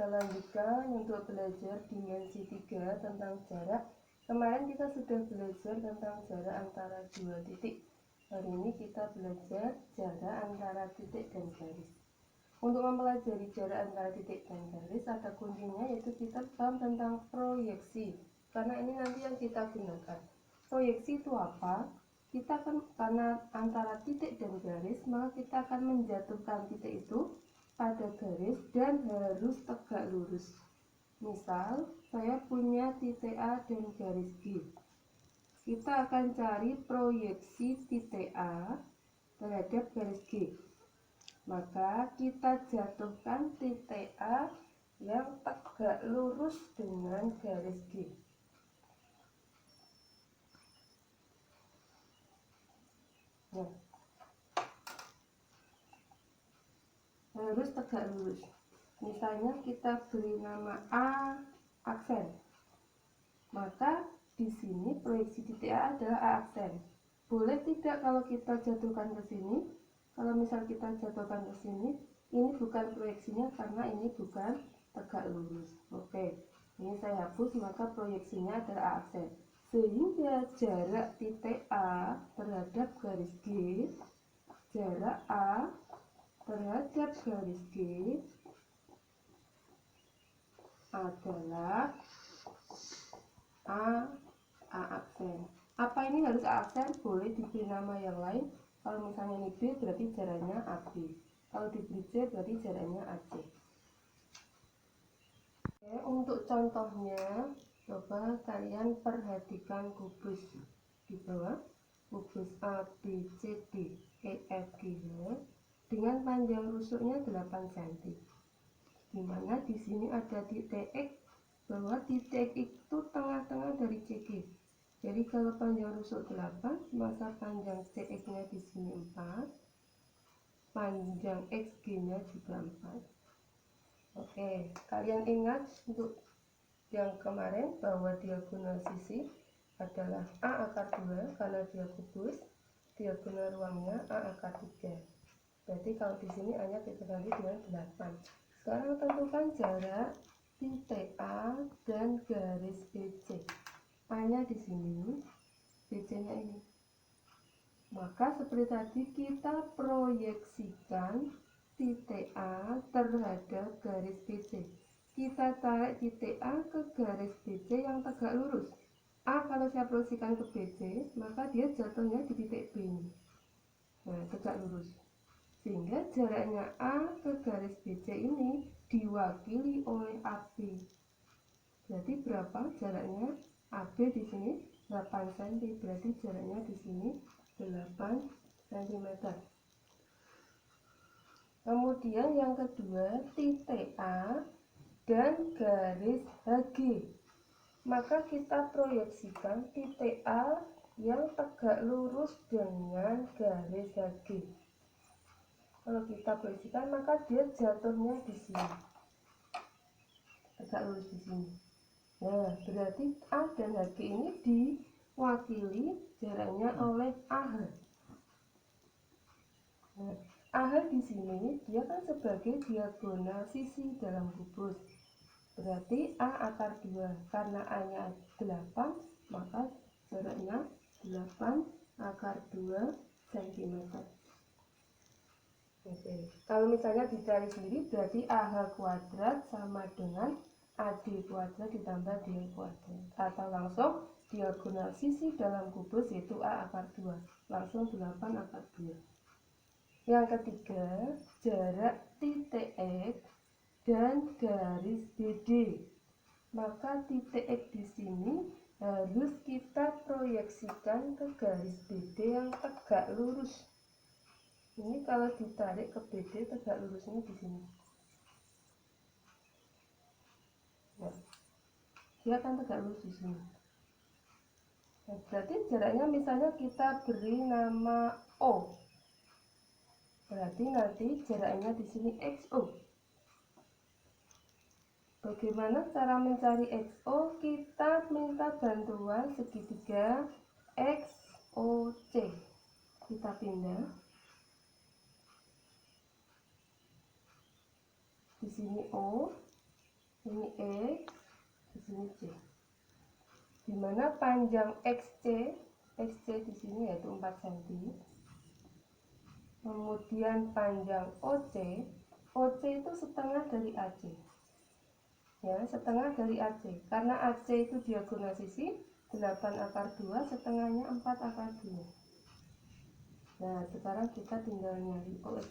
lanjutkan untuk belajar dimensi 3 tentang jarak. Kemarin kita sudah belajar tentang jarak antara dua titik. Hari ini kita belajar jarak antara titik dan garis. Untuk mempelajari jarak antara titik dan garis ada kuncinya, yaitu kita paham tentang proyeksi. Karena ini nanti yang kita gunakan. Proyeksi itu apa? Kita akan, karena antara titik dan garis, maka kita akan menjatuhkan titik itu pada garis dan harus tegak lurus. Misal, saya punya titik A dan garis G. Kita akan cari proyeksi titik A terhadap garis G. Maka kita jatuhkan titik A yang tegak lurus dengan garis G. Nah, harus tegak lurus. Misalnya kita beri nama A aksen, maka di sini proyeksi titik A adalah A aksen. Boleh tidak kalau kita jatuhkan ke sini? Kalau misal kita jatuhkan ke sini, ini bukan proyeksinya karena ini bukan tegak lurus. Oke, ini saya hapus, maka proyeksinya adalah A aksen. Sehingga jarak titik A terhadap garis G, jarak A terhadap garis G adalah A aksen. Apa ini harus A aksen? Boleh diberi nama yang lain. Kalau misalnya ini B, berarti jaraknya AB. Kalau diberi C, berarti jaraknya AC. Oke, untuk contohnya, coba kalian perhatikan kubus di bawah. Kubus A, B, C, D, E, F, G, H dengan panjang rusuknya 8 cm. Dimana di sini ada titik X, bahwa titik X itu tengah-tengah dari CG. Jadi kalau panjang rusuk 8, maka panjang CX-nya di sini 4, panjang XG-nya juga 4. Oke, kalian ingat untuk yang kemarin bahwa diagonal sisi adalah A akar 2 karena dia kubus, diagonal ruangnya A akar 3. Berarti kalau di sini A-nya kita ganti dengan 8. Sekarang tentukan jarak titik A dan garis BC. A-nya di sini, BC-nya ini. Maka seperti tadi kita proyeksikan titik A terhadap garis BC. Kita tarik titik A ke garis BC yang tegak lurus. A kalau saya proyeksikan ke BC, maka dia jatuhnya di titik B ini. Nah, tegak lurus. Sehingga jaraknya A ke garis BC ini diwakili oleh AB. Berarti berapa jaraknya? AB di sini 8 cm, berarti jaraknya di sini 8 cm. Kemudian yang kedua, titik A dan garis HG. Maka kita proyeksikan titik A yang tegak lurus dengan garis HG. Kalau kita proyeksikan, maka dia jatuhnya di sini, tegak lurus di sini. Nah, berarti A dan HG ini diwakili jaraknya oleh AH. Nah, AH di sini dia kan sebagai diagonal sisi dalam kubus. Berarti A akar 2 karena A-nya 8, maka jaraknya 8 akar 2 cm. Oke. Kalau misalnya dicari sendiri, berarti AH kuadrat sama dengan AD kuadrat ditambah DL kuadrat. Atau langsung diagonal sisi dalam kubus yaitu A akar 2. Langsung 8 akar 2. Yang ketiga, jarak titik X dan garis BD. Maka titik X di sini harus kita proyeksikan ke garis BD yang tegak lurus. Ini kalau ditarik ke BD tegak lurusnya di sini. Nah, dia akan tegak lurus di sini. Nah, berarti jaraknya misalnya kita beri nama O. Berarti nanti jaraknya di sini XO. Bagaimana cara mencari XO? Kita minta bantuan segitiga XOC. Kita pindah. Di sini O, Ini E, di sini C. Di mana panjang XC di sini yaitu 4 cm. Kemudian panjang OC itu setengah dari AC. Ya, setengah dari AC. Karena AC itu diagonal sisi 8 akar 2, setengahnya 4 akar 2. Nah, sekarang kita tinggal nyari OX.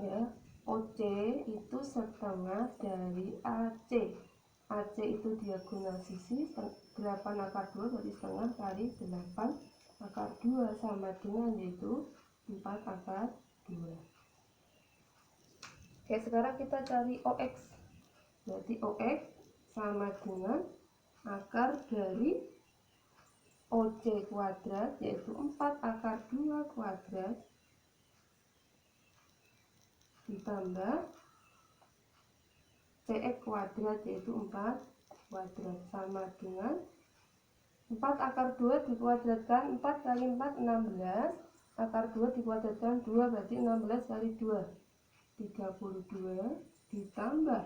Ya, OC itu setengah dari AC. AC itu diagonal sisi 8 akar 2 berarti setengah kali 8 akar 2 sama dengan yaitu 4 akar 2. Oke, sekarang kita cari OX. Berarti OX sama dengan akar dari OC kuadrat yaitu 4 akar 2 kuadrat ditambah CX kuadrat yaitu 4 kuadrat sama dengan 4 akar 2 dikuadratkan 4 kali 4 16, akar 2 dikuadratkan 2 berarti 16 kali 2 32 ditambah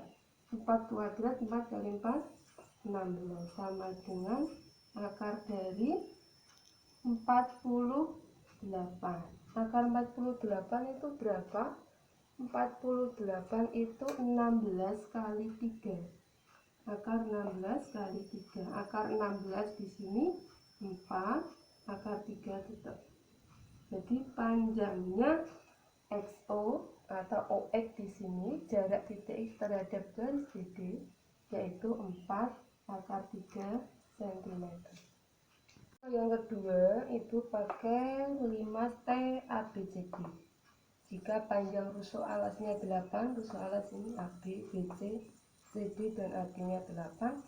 4 kuadrat 4 kali 4 16 sama dengan akar dari 48. Akar 48 itu berapa? 48 itu 16 kali 3. Akar 16 kali 3. Akar 16 di sini 4, akar 3 tetap. Jadi panjangnya XO atau OX di sini jarak titik X terhadap garis BD yaitu 4 akar 3 cm. Yang kedua itu pakai 5T ABCD. Jika panjang rusuk alasnya 8, rusuk alas ini AB, BC, CD dan AC-nya 8,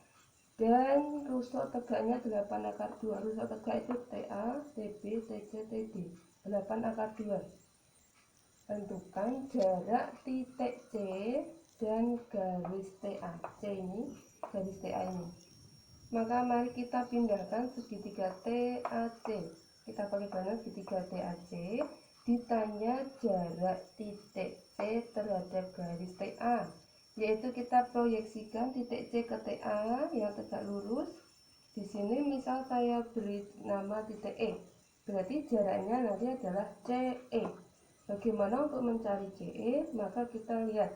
dan rusuk tegaknya 8 akar 2. Rusuk tegak itu TA, TB, TC, TD, 8 akar 2. Tentukan jarak titik C dan garis TA. C ini, garis TA ini. Maka mari kita pindahkan segitiga TAC. Kita pakai bahan segitiga TAC. Ditanya jarak titik C terhadap garis TA, yaitu kita proyeksikan titik C ke TA yang tegak lurus. Di sini misal saya beri nama titik E, berarti jaraknya nanti adalah CE. Bagaimana untuk mencari CE? Maka kita lihat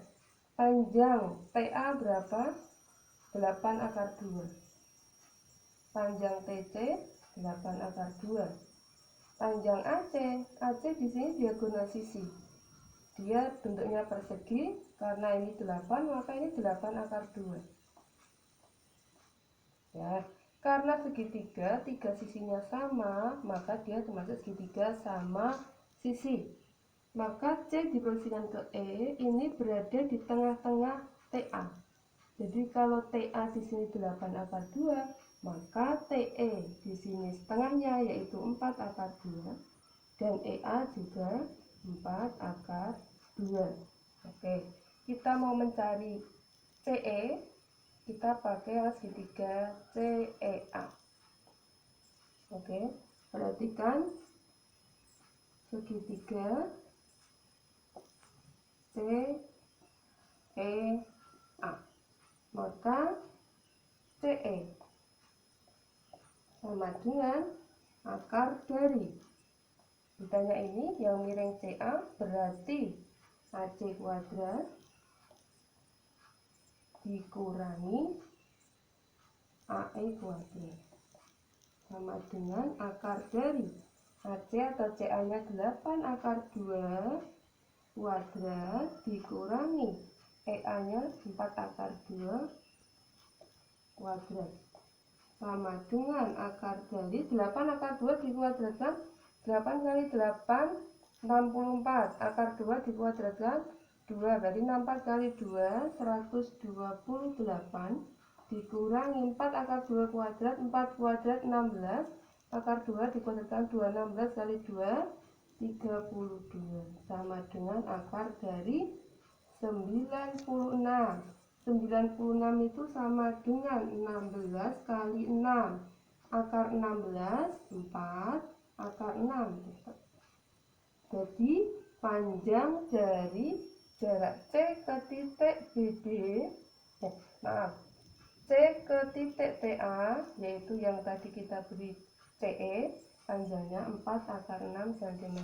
panjang TA berapa? 8 akar 2. Panjang TC 8 akar 2. Panjang AC di sini diagonal sisi. Dia bentuknya persegi, karena ini 8 maka ini 8 akar 2. Ya, karena segitiga, 3 sisinya sama, maka dia termasuk segitiga sama sisi. Maka C diprosesikan ke E, ini berada di tengah-tengah TA. Jadi kalau TA di sini 8 akar 2, maka TE di sini setengahnya yaitu 4 akar 2 dan EA juga 4 akar 2. Oke, kita mau mencari CE, kita pakai segitiga CEA. Oke, perhatikan segitiga CEA. Maka CE sama dengan akar dari, ditanya ini yang miring CA berarti AC kuadrat dikurangi AE kuadrat sama dengan akar dari AC atau CA nya 8 akar 2 kuadrat dikurangi EA nya 4 akar 2 kuadrat sama dengan akar dari 8 akar 2 dikuadratkan 8 kali 8 64, akar 2 dikuadratkan 2 berarti 64 kali 2 128 dikurangi 4 akar 2 kuadrat, 4 kuadrat 16, akar 2 dikuadratkan 2, 16 kali 2 32 sama dengan akar dari 96. 96 itu sama dengan 16 kali 6, akar 16 4, akar 6. Jadi panjang dari jarak C ke titik BD maaf, C ke titik TA, yaitu yang tadi kita beri CE, panjangnya 4 akar 6 cm.